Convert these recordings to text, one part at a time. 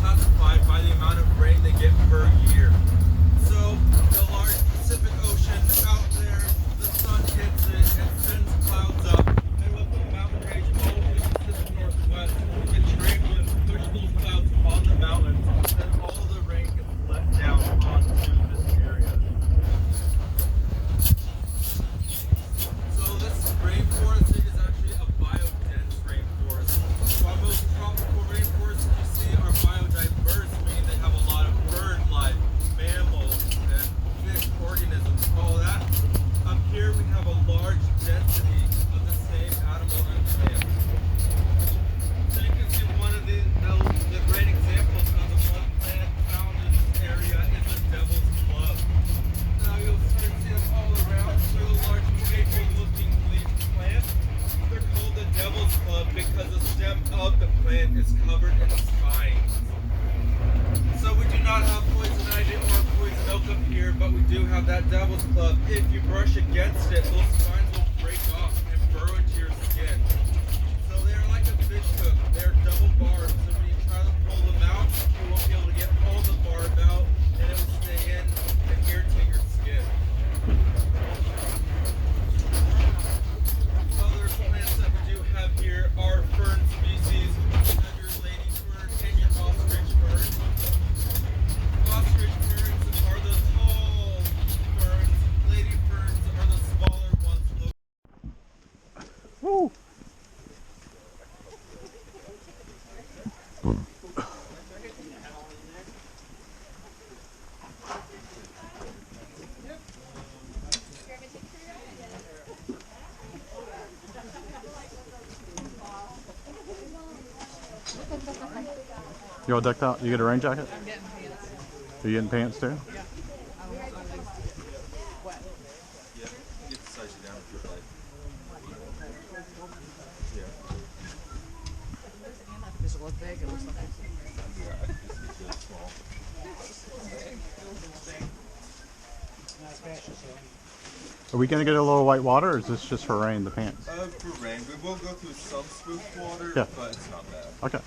classified by the amount of rain they get per year. So the large Pacific Ocean out there, the sun hits it and sends clouds up, and with the mountain range all the way to the Pacific Northwest, the trade winds push those clouds on the mountains, and all the rain gets let down onto this area. So this rainforest is actually a biodense rainforest. While most tropical rainforests you see are biodiverse, meaning they have a lot of bird life, mammals, and fish organisms, all that. Up here we have a large density of the same animal and plant. So you can see one of the great examples of the one plant found in this area is the devil's club. Now you'll start to see them all around. They're the large maple-looking leaf plant. They're called the devil's club because the stem of the plant is covered in spines. So we do not have poison ivy or poison oak up here, but we do have that devil's club. If you brush against it, those spines will break off and burrow into your skin. So they're like a fish hook. They're double barbed. So when you try to pull them out, you won't be able to get all the barb out, and it will stay in and irritate your skin. Other plants that we do have here are fern species. You have your lady fern and your ostrich fern. Ostrich ferns are the tall ferns. Lady ferns are the smaller ones. Woo! You all decked out? You get a rain jacket? I'm getting pants. Are you getting pants too? Yeah. Wet. Yeah, you get to size it down if you'd like. Yeah. Does it look big? It looks like Yeah, I just get really small. Are we gonna get a little white water, or is this just for rain, the pants? For rain, we will go through some smooth water, Yeah. but it's not bad. Okay.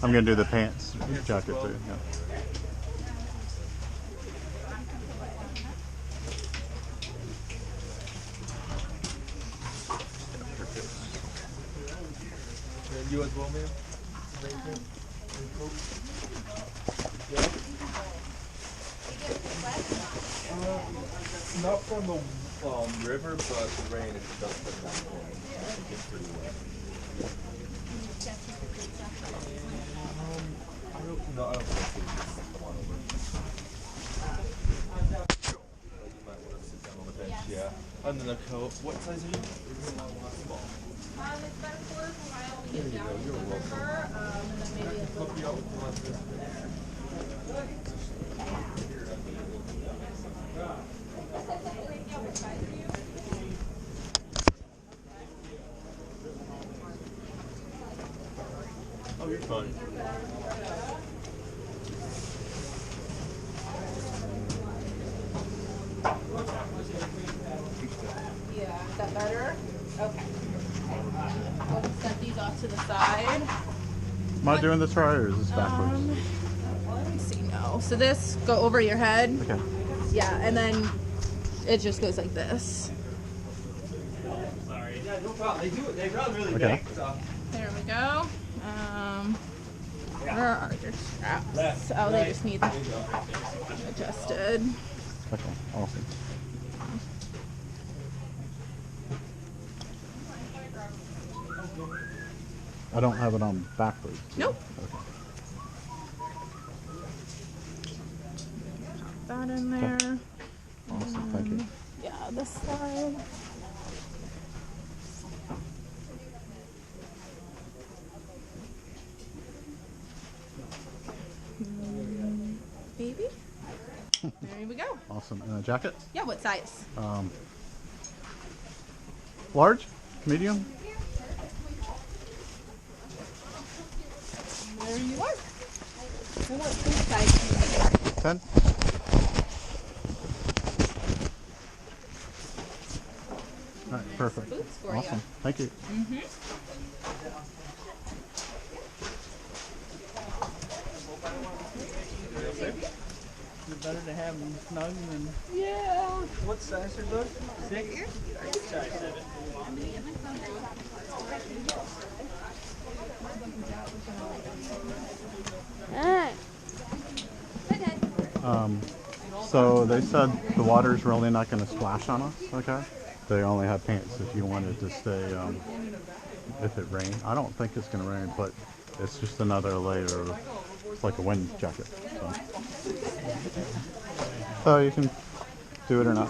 I'm gonna do the pants jacket too. Yeah. And you as well, ma'am? Not from the river, but the rain, if it does put that point, it gets pretty wet. I don't think it's come on over. You might want to sit down on the bench, yeah. And then the coat. What size are you? Small. It's about a quarter of a mile to There get you down go, to you're the welcome. river, and then maybe a Help you out with the last bit. Oh, you're fine. Yeah, is that better? Okay. We'll set these off to the side. Am I doing this right, or is this backwards? Let me see, no. So this, go over your head. Okay. Yeah, and then it just goes like this. Sorry. Yeah, no problem. They run really Okay. big. So. There we go. Where are your straps? Left, Oh, they right. just need adjusted. Okay. Awesome. I don't have it on backwards. do I? Nope. Okay. Pop that in there. Awesome. Thank you. Okay. Yeah, this side. Baby. There we go. Awesome. And a jacket? Yeah, what size? Large? Medium? There you are. And what boot size? 10? All right, perfect. Boots for Awesome. you. Thank you. It's better to have them snug than. Yeah. What size are those? 6? Size 7. So they said the water's really not going to splash on us, okay? They only have pants if you wanted to stay, if it rained. I don't think it's going to rain, but it's just another layer of, it's like a wind jacket. So you can do it or not.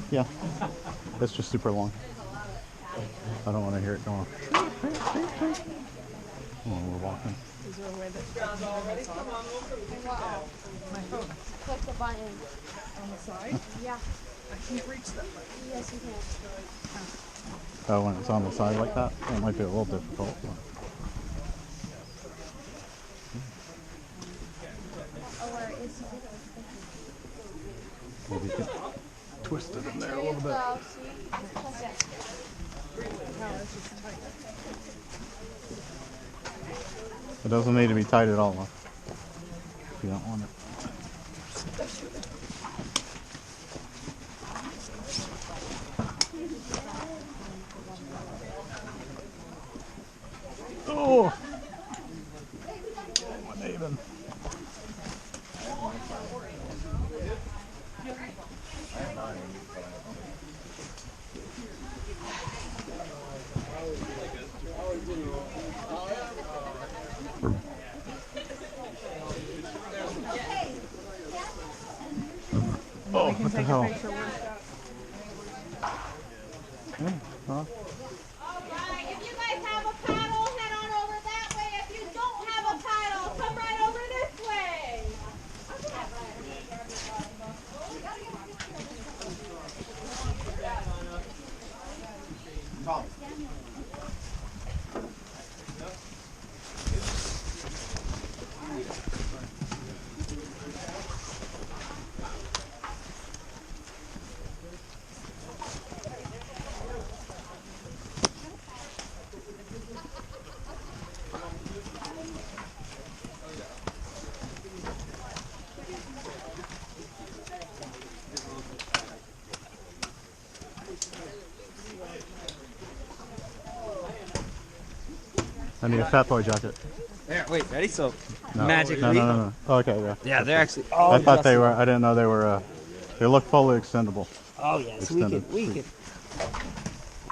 Yeah, it's just super long. I don't want to hear it going. Oh, we're walking. Is there a way that Click the button. on the side? Yeah. I can't reach that button. Yes, you can. Oh, when it's on the side like that, it might be a little difficult. But. Oh, where it is. Maybe you can twist it in there a little bit. Oh, see? Press it. No, it's just tight. It doesn't need to be tight at all, though, if you don't want it. Oh! What even? Oh, what the hell? Yeah, huh? Alright, if you guys have a paddle, head on over that way. If you don't have a paddle, come right over this way. I need a Fat Boy jacket. There, wait, ready? So, No. Magic No, Leap. no, no, no. Oh, okay, yeah. Yeah, they're actually. I thought they were. I didn't know they were. They look fully extendable. Oh yes, Extended. we could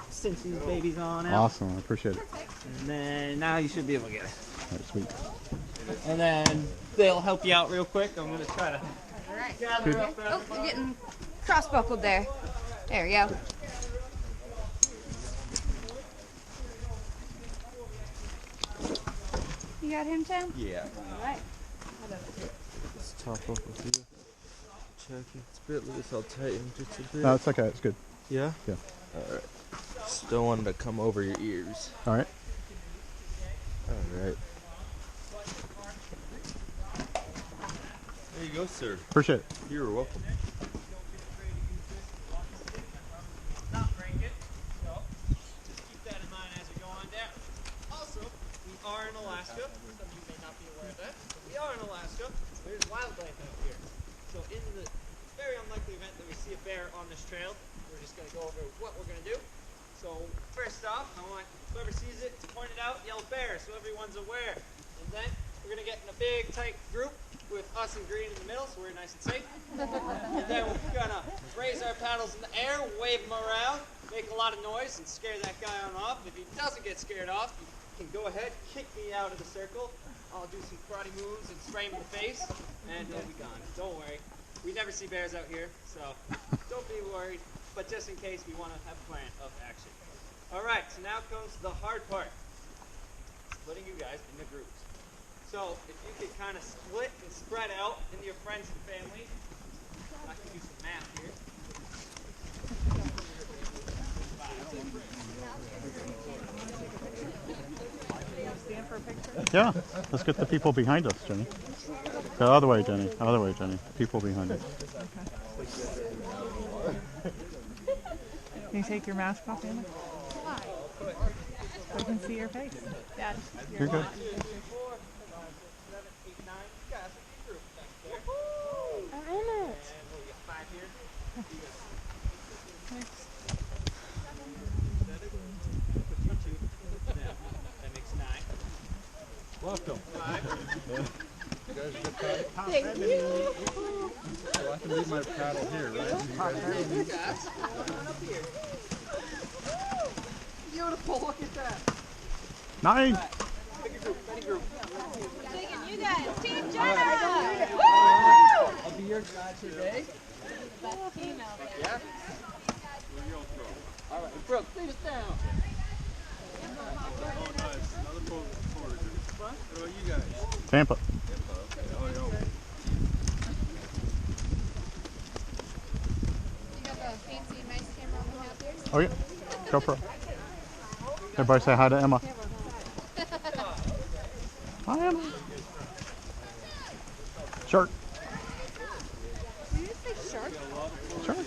cinch these babies on out, Awesome. I appreciate it. and then now you should be able to get it. All right, sweet. And then they'll help you out real quick. I'm gonna try to Alright. gather up. Oh, you're getting cross buckled there. There we go. You got him, Tim? Yeah. Alright. Let's top up with you. Check it. It's a bit loose. I'll tighten just a bit. No, it's okay. It's good. Yeah? Yeah. Alright. Just don't want it to come over your ears. All right. Alright. There you go, sir. Appreciate it. You're welcome. Not break it. So just keep that in mind as we go on down. Also, we are in Alaska. Some of you may not be aware of that. We are in Alaska. There's wildlife out here. So in the very unlikely event that we see a bear on this trail, we're just going to go over what we're going to do. So first off, I want whoever sees it to point it out, yell bear, so everyone's aware. And then we're going to get in a big, tight group with us and green in the middle, so we're nice and safe. And then we're going to raise our paddles in the air, wave them around, make a lot of noise, and scare that guy on off. If he doesn't get scared off, he can go ahead, kick me out of the circle. I'll do some karate moves and spray him in the face, and he'll be gone. Don't worry. We never see bears out here, so don't be worried. But just in case, we want to have a plan of action. All right, so now comes the hard part. Splitting you guys into groups. So if you could kind of split and spread out into your friends and family. I can do some math here. Yeah, let's get the people behind us, Jenny. The other way, Jenny. Other way, Jenny. People behind us. Can you take your mask off, Anna? So I can see your face. Dad. You're good. 1, 2, 3, 4, 5, 6, 7, 8, 9. You guys are a big group back there. I'm in it. And we'll get 5 here. That makes 9. Welcome. 5. You guys are good paddle? Thank you. So I can leave my paddle here, right? You guys, come on up here. Beautiful, look at that. 9. Bigger group, better group. Taking you guys. Team Jenna. I'll be your guide today. Best team out there. Yeah? All right, Brooke, lead us down. Oh, nice. Another forward. What about you guys? Tampa. You got the fancy, nice camera on the hat there? Oh yeah. GoPro. Everybody say hi to Emma. Hi, Emma. Shark. Did you just say shark? Shark.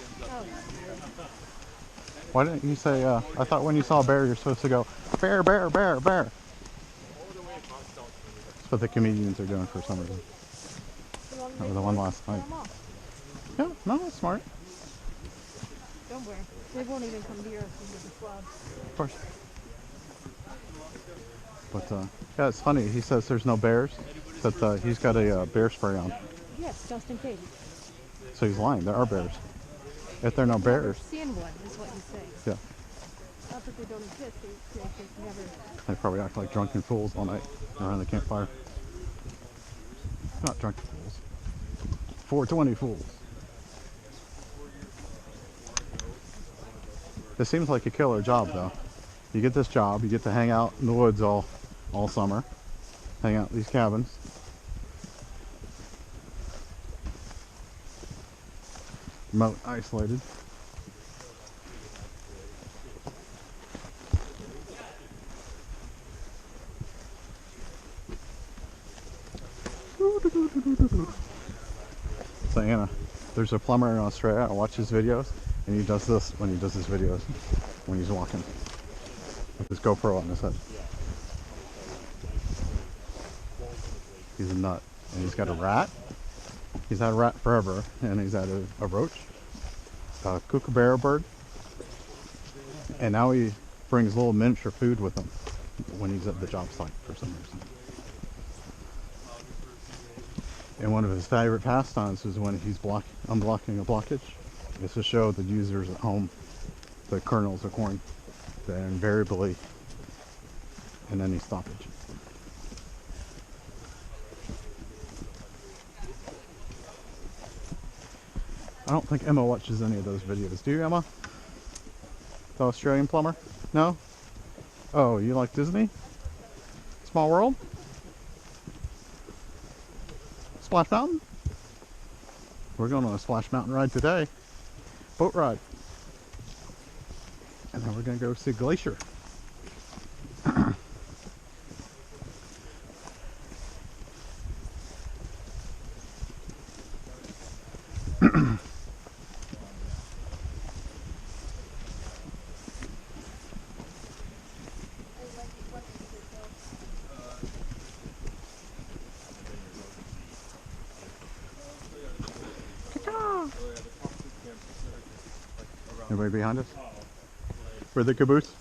Why didn't you say, I thought when you saw a bear, you're supposed to go, bear, bear, bear, bear. That's what the comedians are doing for some reason. That was the one last night. Yeah, no, that's smart. Don't worry. They won't even come near us with the club. Of course. But, yeah, it's funny. He says there's no bears, but he's got a bear spray on. Yes, just in case. So he's lying. There are bears. If there are no bears, Seen one is what you say. yeah, Not that they don't exist. They just never. they probably act like drunken fools all night around the campfire. Not drunken fools. 420 fools. This seems like a killer job, though. You get this job, you get to hang out in the woods all summer, hang out in these cabins. Remote isolated. So Anna, there's a plumber in Australia. I watch his videos, and he does this when he does his videos when he's walking with his GoPro on his head. He's a nut, and he's got a rat. He's had a rat forever, and he's had a roach, a kookaburra bird, and now he brings little miniature food with him when he's at the job site for some reason. And one of his favorite pastimes is when he's unblocking a blockage. It's to show the users at home the kernels of corn that are invariably in any stoppage. I don't think Emma watches any of those videos. Do you, Emma? The Australian plumber? No? Oh, you like Disney? Small World? Splash Mountain? We're going on a Splash Mountain ride today. Boat ride. And then we're going to go see Glacier. Anybody behind us? For the caboose?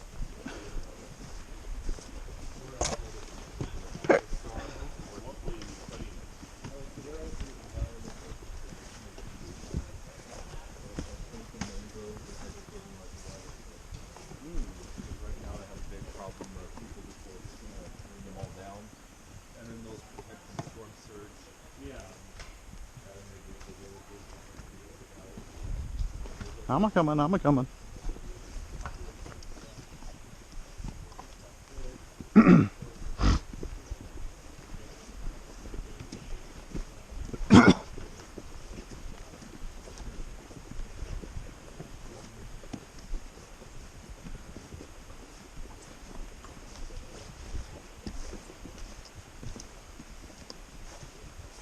I'm a coming, I'm a coming.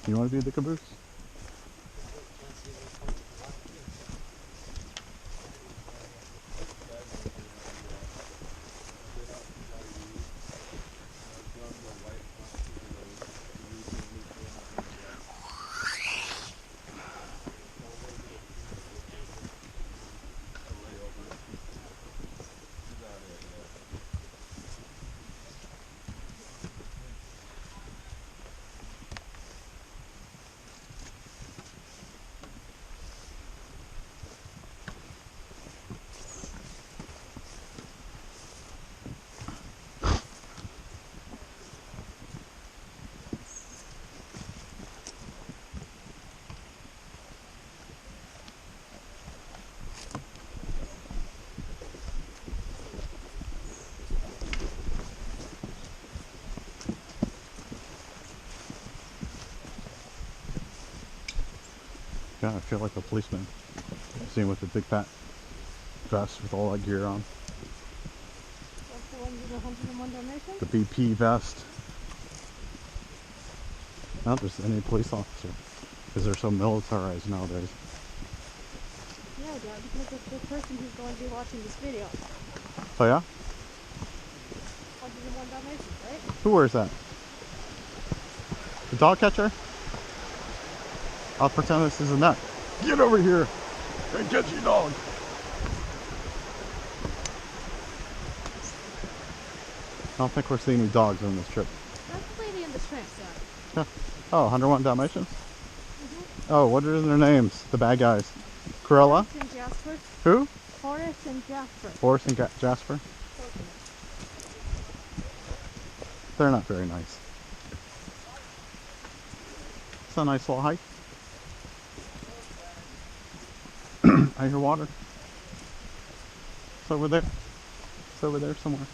You want to do the caboose? God, I feel like a policeman. Seen with the big fat vest with all that gear on. That's the one with the 101 Dalmatians? The BP vest. Not just any police officer, because they're so militarized nowadays. Yeah, Dad, because it's the person who's going to be watching this video. Oh yeah? 101 Dalmatians, right? Who wears that? The dog catcher? I'll pretend this is a nut. Get over here and get your dog. I don't think we're seeing any dogs on this trip. That's the lady in the shrimp, Dad. Yeah. Oh, 101 Dalmatians? Oh, what are their names? The bad guys. Cruella? Horace and Jasper. Who? Horace and Jasper. Horace and Jasper? They're not very nice. It's a nice little hike. I hear water. It's over there. It's over there somewhere.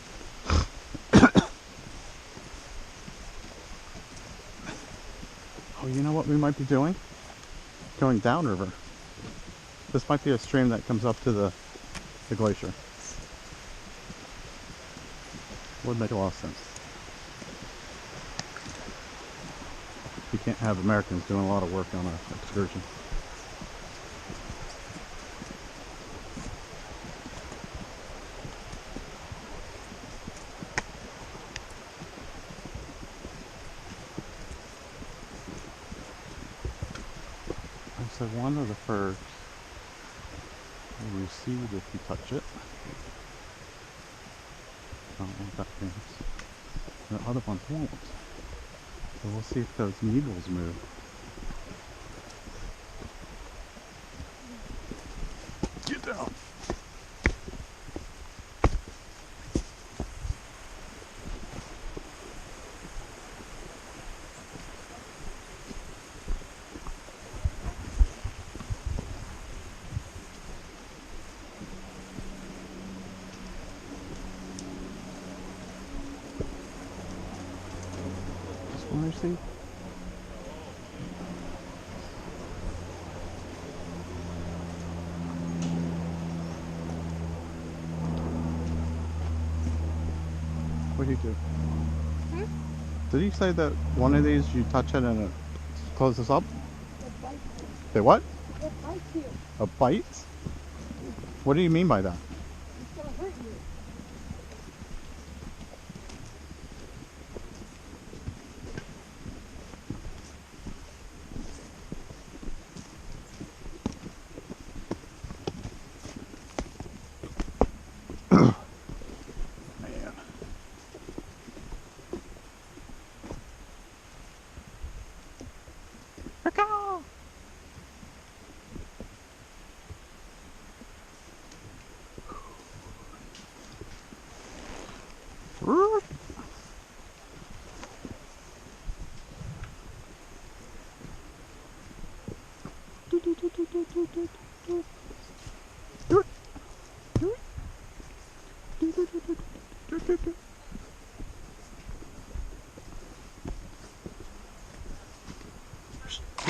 Oh, you know what we might be doing? Going downriver. This might be a stream that comes up to the glacier. Would make a lot of sense. You can't have Americans doing a lot of work on an excursion. So one of the furs will recede if you touch it. I don't know what that means. The other ones won't. So we'll see if those needles move. Get down! See? What do you do? Hmm? Did you say that one of these you touch it and it closes up? It bites you. They what? It bites you. A bite? What do you mean by that? It's going to hurt you.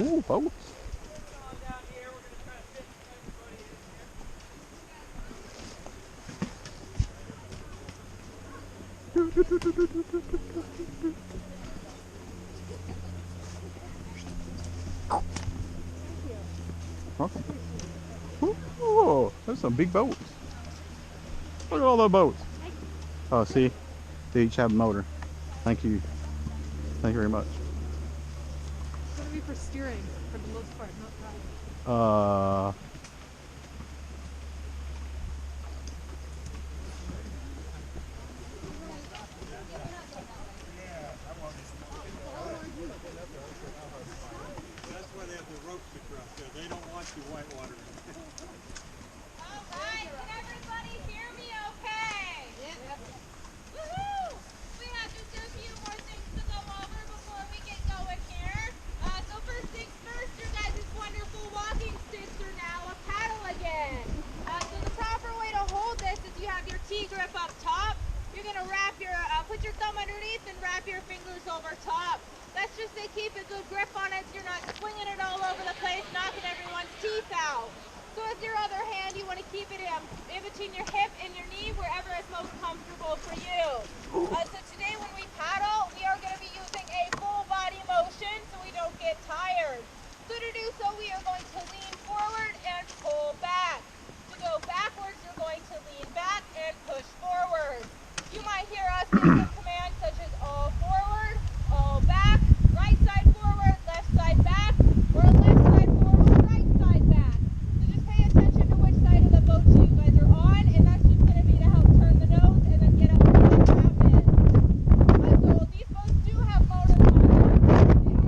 Ooh, boats. Welcome. Oh, there's some big boats. Look at all the boats. Oh, see, they each have a motor. Thank you. Thank you very much. It's gonna be for steering for the most part, not paddling. That's why they have the ropes across there. They don't want you whitewatering. Alright, can everybody hear me okay? Yep. Woohoo! We have just a few more things to go over before we get going here. So first things first, your guys' wonderful walking sticks are now a paddle again. So the proper way to hold this is you have your T-grip up top. You're gonna wrap your, put your thumb underneath and wrap your fingers over top. That's just to keep a good grip on it so you're not swinging it all over the place, knocking everyone's teeth out. So with your other hand, you want to keep it in between your hip and your knee, wherever is most comfortable for you. So today when we paddle, we are going to be using a full body motion so we don't get tired. So to do so, we are going to lean forward and pull back. To go backwards, you're going to lean back and push forward. You might hear us give some commands such as all forward, all back, right side forward, left side back, or left side forward, right side back. So just pay attention to which side of the boat you guys are on, and that's just going to be to help turn the nose and then get up and get rapid. So these boats do have motors on them.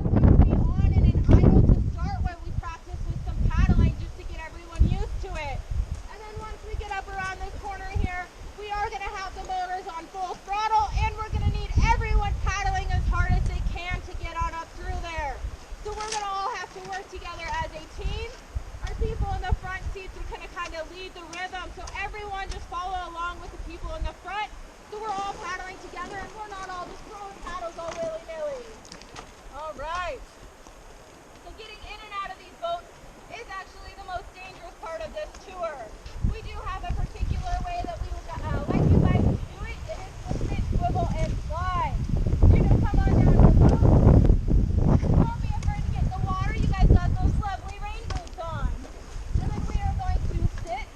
They are going to be on and in idle to start when we practice with some paddling just to get everyone used to it. And then once we get up around this corner here, we are going to have the motors on full throttle, and we're going to need everyone paddling as hard as they can to get on up through there. So we're going to all have to work together as a team. Our people in the front seats are going to kind of lead the rhythm, so everyone just follow along with the people in the front. So we're all paddling together, and we're not all just throwing paddles all willy-nilly. All right. So getting in and out of these boats is actually the most dangerous part of this tour. We do have a particular way that we would like you guys to do it. It is the sit, swivel, and slide. You're going to come on down to the boat. Don't be afraid to get in the water. You guys got those lovely rain boots on. And then we are going to sit,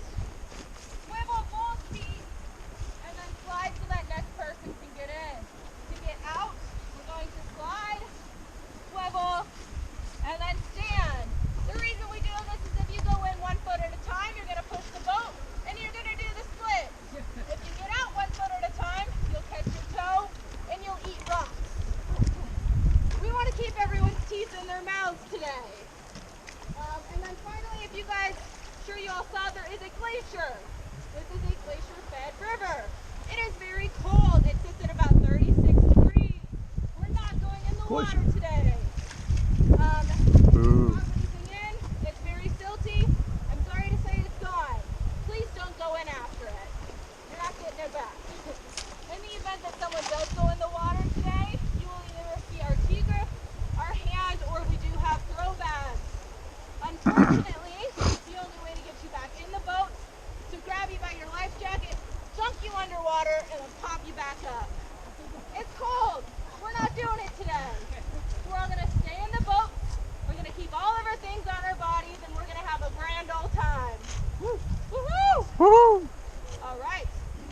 swivel both feet, and then slide so that next person can get in. To get out, we're going to slide, swivel, and then stand. The reason we do this is if you go in 1 foot at a time, you're going to push the boat, and you're going to do the split. If you get out 1 foot at a time, you'll catch your toe, and you'll eat rocks. We want to keep everyone's teeth in their mouths today. And then finally, if you guys, sure you all saw, there is a glacier. This is a glacier-fed river. It is very cold. It sits at about 36 degrees. We're not going in the water today. Boo. Not breathing in. It's very silty. I'm sorry to say it's gone. Please don't go in after it. You're not getting it back. In the event that someone does go in the water today, you will either see our T-grip, our hand, or we do have throw bags. Unfortunately, the only way to get you back in the boat is to grab you by your life jacket, dunk you underwater, and then pop you back up. It's cold. We're not doing it today. We're all going to stay in the boat. We're going to keep all of our things on our bodies, and we're going to have a grand old time. Woo! Woohoo! Woo! All right.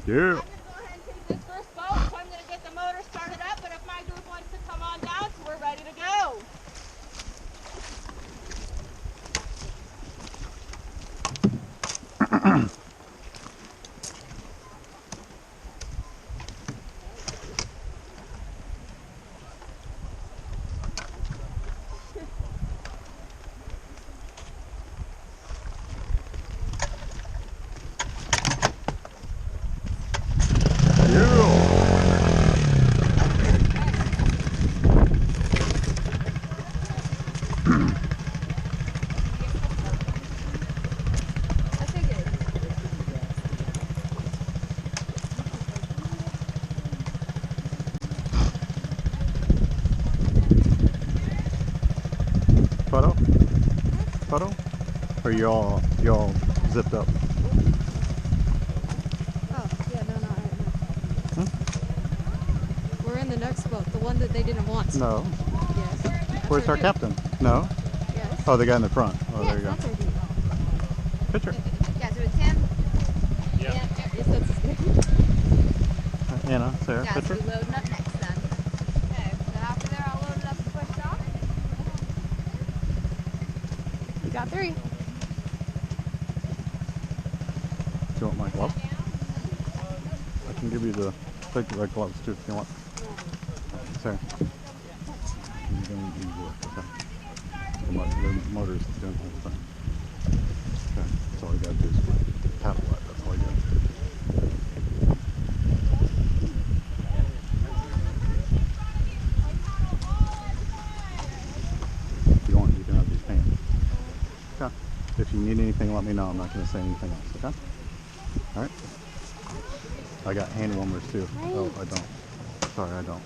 Yeah. I'm going to go ahead and take this first boat, so I'm going to get the motor started up, but if my group wants to come on down, so we're ready to go. photo? Photo? Or you all zipped up? Oh, yeah, no, not right now. We're in the next boat, the one that they didn't want. No. Yes. Where's our captain? No? Yes. Oh, the guy in the front. Oh, Yes, there you go. that's our dude. Picture. You guys are with Tim? Yes, that's his name. Anna, Sarah, Guys, picture. be loading up next then. Okay, then after they're all loaded up and pushed off. You got 3. Do you want my glove? I can give you the big red gloves too if you want. Sarah. You're going to do work, okay? The motor's doing the whole thing. Okay, that's all you gotta do is paddle that. That's all you gotta do. If you want, you can have these pants. Okay. If you need anything, let me know. I'm not gonna say anything else, okay? Alright. I got hand warmers too. Oh, I don't. Sorry, I don't.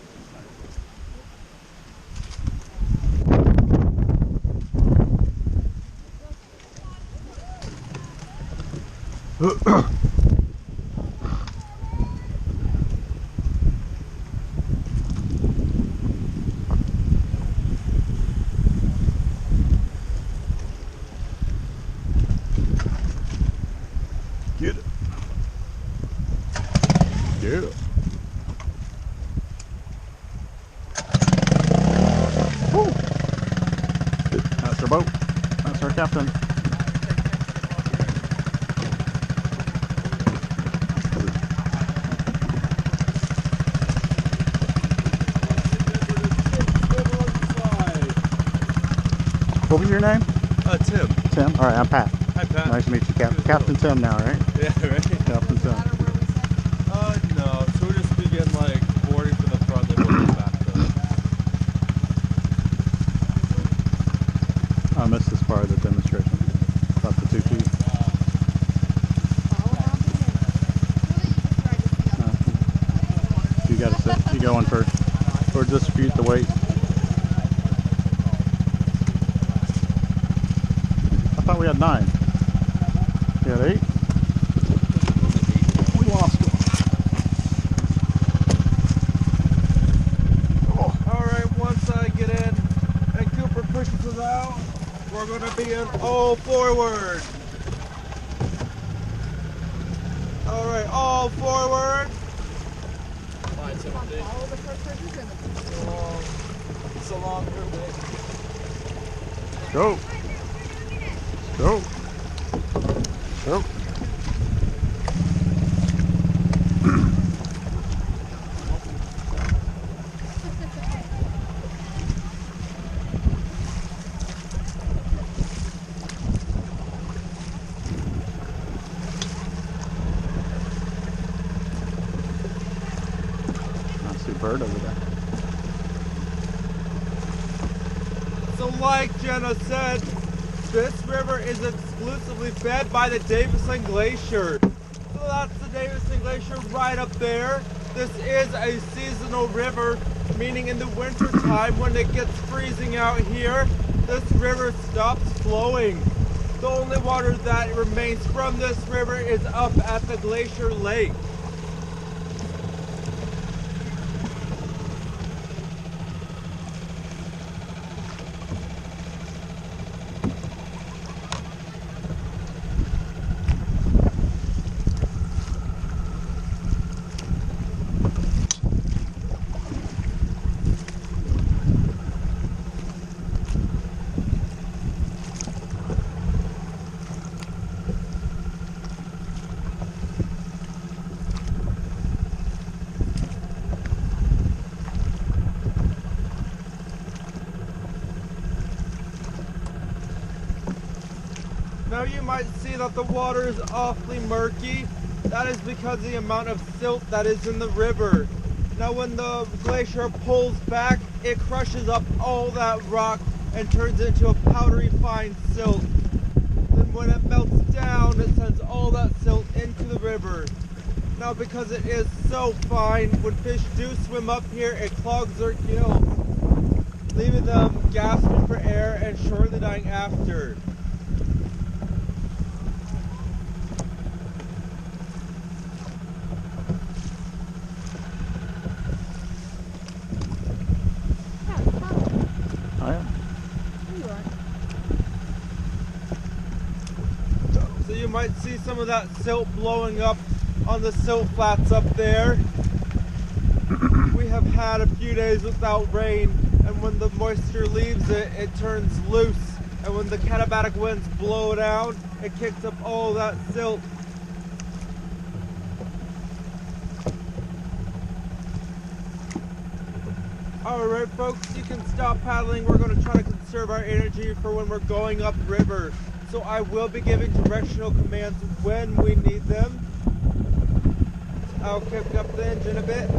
Get it. Yeah. Woo. That's our boat. That's our captain. What was your name? Tim. Tim? Alright, I'm Pat. Hi, Pat. Nice to meet you, Captain Tim now, right? Yeah, right. Captain Tim. No. So we just begin like boarding from the front, then we'll go back to I missed this part of the demonstration. About the 2 feet. You gotta sit. You go in first. Or distribute the weight. I thought we had 9. We had 8. We lost them. Alright, once I get in and Cooper pushes us out, we're going to be in all forward. Alright, all forward. It's a long river. Go. Go. Go. I see a bird over there. So like Jenna said, this river is exclusively fed by the Davidson Glacier. So that's the Davidson Glacier right up there. This is a seasonal river, meaning in the winter time when it gets freezing out here, this river stops flowing. The only water that remains from this river is up at the Glacier Lake. Now you might see that the water is awfully murky. That is because of the amount of silt that is in the river. Now when the glacier pulls back, it crushes up all that rock and turns it into a powdery fine silt. Then when it melts down, it sends all that silt into the river. Now because it is so fine, when fish do swim up here, it clogs their gills. leaving them gasping for air and shortly dying after. Oh, yeah. So you might see some of that silt blowing up on the silt flats up there. We have had a few days without rain, and when the moisture leaves it, it turns loose. And when the katabatic winds blow down, it kicks up all that silt. Alright folks, you can stop paddling. We're going to try to conserve our energy for when we're going upriver. So I will be giving directional commands when we need them. I'll kick up the engine a bit.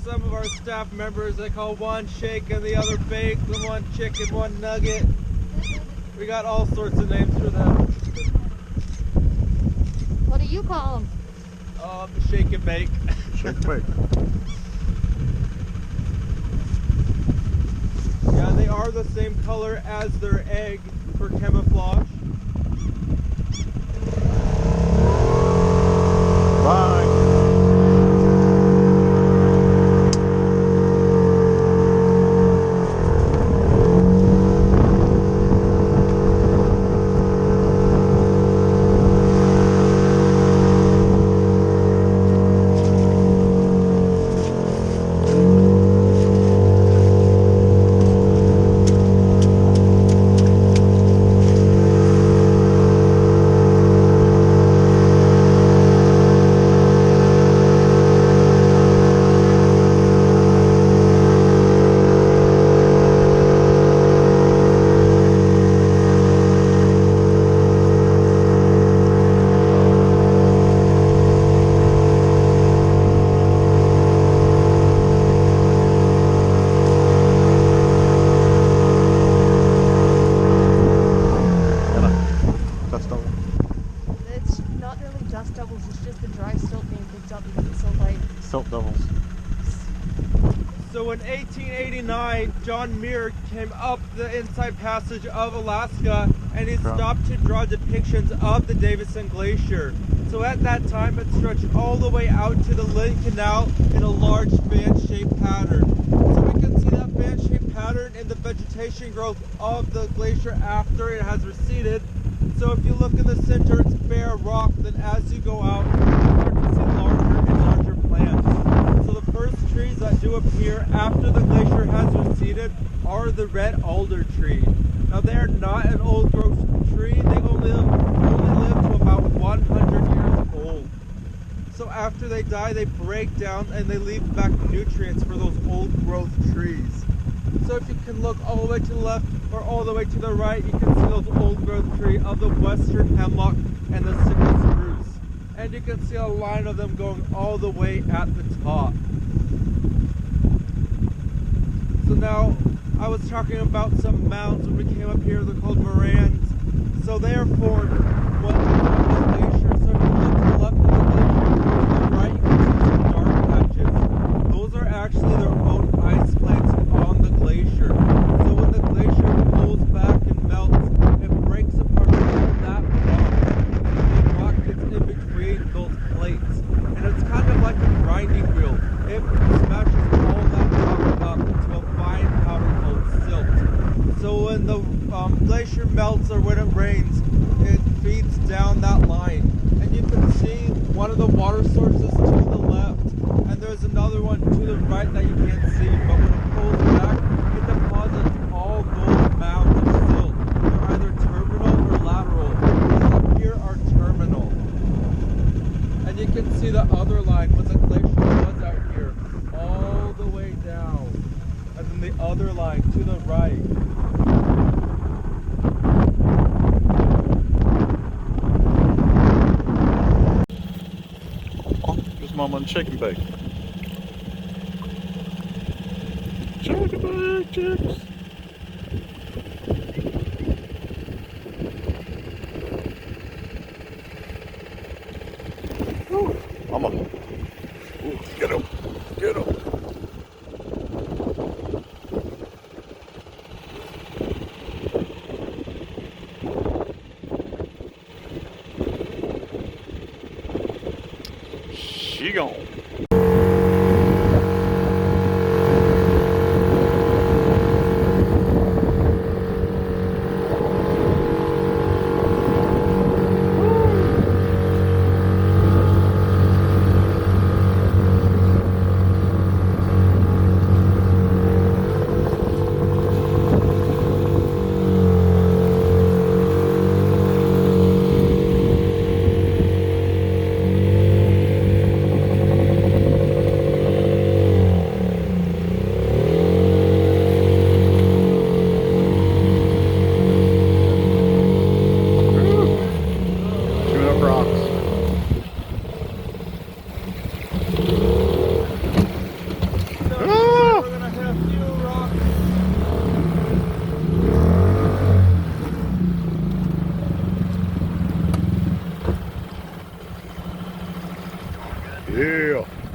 some of our staff members. They call one shake and the other bake, and one chicken, one nugget. We got all sorts of names for them. What do you call them? Shake and bake. Shake bake. Yeah, they are the same color as their egg for camouflage. Bye. It's not really dust devils, it's just the dry silt being picked up because it's so light. Silt devils. So in 1889, John Muir came up the Inside Passage of Alaska and he stopped to draw depictions of the Davidson Glacier. So at that time, it stretched all the way out to the Lynn Canal in a large fan-shaped pattern. So we can see that fan-shaped pattern in the vegetation growth of the glacier after it has receded. So if you look in the center, it's bare rock. Then as you go out, you start to see larger and larger plants. So the first trees that do appear after the glacier has receded are the red alder tree. Now they are not an old growth tree. They only live to about 100 years old. So after they die, they break down and they leave back nutrients for those old growth trees. So if you can look all the way to the left or all the way to the right, you can see those old growth trees of the western hemlock and the sickle spruce. And you can see a line of them going all the way at the top. So now, I was talking about some mounds when we came up here. They're called moraines. So they are formed when the glacier. So if you look to the left of the glacier, to the right, you can see some dark patches. Those are actually their own ice plates on the glacier. So when the glacier pulls back and melts, it breaks apart all that rock. And the rock gets in between those plates. And it's kind of like a grinding wheel. It smashes all that rock up into a fine powder called silt. So when the glacier melts or when it rains, it feeds down that line. And you can see one of the water sources to the left, and there's another one to the right that you can't see. But when it pulls back, it deposits all those mounds of silt. They're either terminal or lateral. These up here are terminal. And you can see the other line when the glacier was out here, all the way down. And then the other line to the right. Here's Mama and Shake and Bake. Shake and Bake chicks. Ooh, Mama. Ooh, get him. Get him. She gone. Yeah.